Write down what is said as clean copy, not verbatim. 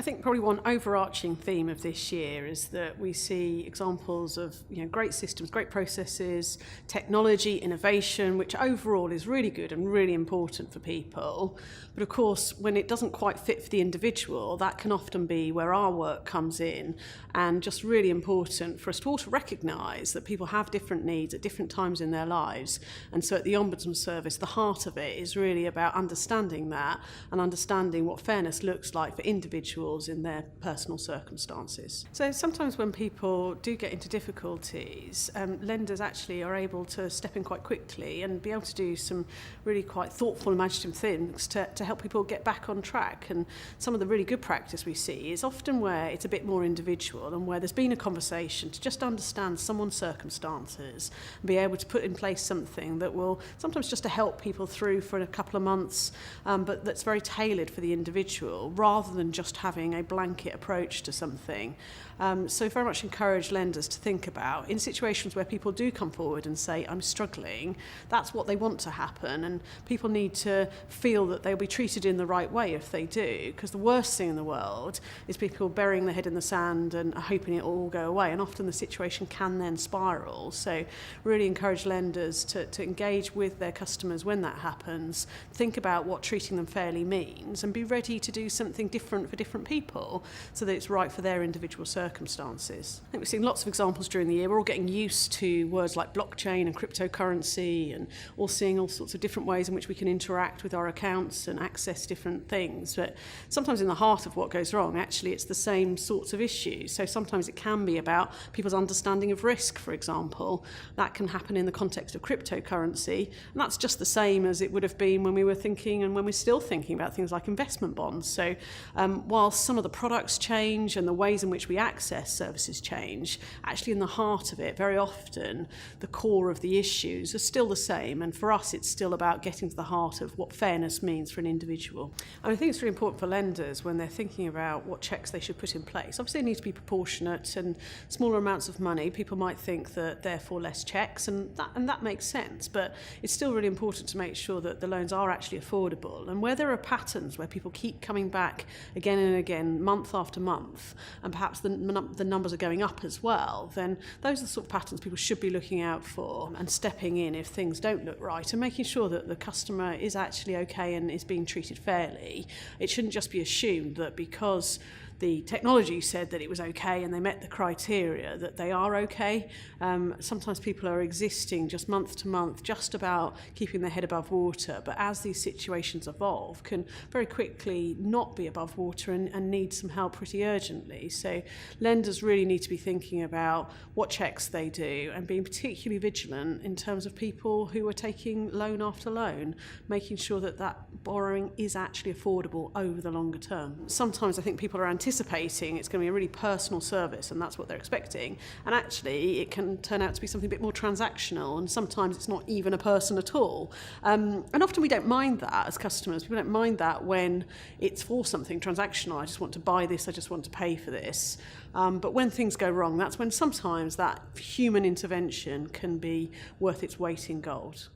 I think probably one overarching theme of this year is that we see examples of great systems, great processes, technology, innovation, which overall is really good and really important for people. But of course, when it doesn't quite fit for the individual, that can often be where our work comes in, and just really important for us to all to recognise that people have different needs at different times in their lives. And so at the Ombudsman service, the heart of it is really about understanding that and understanding what fairness looks like for individuals in their personal circumstances. So sometimes when people do get into difficulties, lenders actually are able to step in quite quickly and be able to do some really quite thoughtful, imaginative things to help people get back on track. And some of the really good practice we see is often where it's a bit more individual and where there's been a conversation to just understand someone's circumstances and be able to put in place something that will sometimes just to help people through for a couple of months, but that's very tailored for the individual rather than just having a blanket approach to something. So very much encourage lenders to think about, in situations where people do come forward and say, I'm struggling, that's what they want to happen, and people need to feel that they'll be treated in the right way if they do, because the worst thing in the world is people burying their head in the sand and hoping it will all go away, and often the situation can then spiral. So really encourage lenders to engage with their customers when that happens, think about what treating them fairly means, and be ready to do something different for different people so that it's right for their individual circumstances. I think we've seen lots of examples during the year. We're all getting used to words like blockchain and cryptocurrency, and all seeing all sorts of different ways in which we can interact with our accounts and access different things. But sometimes in the heart of what goes wrong, actually it's the same sorts of issues. So sometimes it can be about people's understanding of risk, for example. That can happen in the context of cryptocurrency, and that's just the same as it would have been when we were thinking and when we're still thinking about things like investment bonds. So while some of the products change and the ways in which we access services change, actually in the heart of it, very often the core of the issues are still the same, and for us it's still about getting to the heart of what fairness means for an individual. And I think it's really important for lenders when they're thinking about what checks they should put in place. Obviously they need to be proportionate, and smaller amounts of money, people might think that therefore less checks, and that makes sense, but it's still really important to make sure that the loans are actually affordable. And where there are patterns where people keep coming back again and again, month after month, and perhaps the numbers are going up as well, then those are the sort of patterns people should be looking out for and stepping in if things don't look right, and making sure that the customer is actually okay and is being treated fairly. It shouldn't just be assumed that because the technology said that it was okay and they met the criteria that they are okay. Sometimes people are existing just month to month, just about keeping their head above water, but as these situations evolve, can very quickly not be above water and need some help pretty urgently. So lenders really need to be thinking about what checks they do and being particularly vigilant in terms of people who are taking loan after loan, making sure that that borrowing is actually affordable over the longer term. Sometimes I think people are anticipating it's going to be a really personal service, and that's what they're expecting, and actually it can turn out to be something a bit more transactional, and sometimes it's not even a person at all, and often we don't mind that as customers. We don't mind that when it's for something transactional. I just want to buy this, I just want to pay for this, but when things go wrong, that's when sometimes that human intervention can be worth its weight in gold.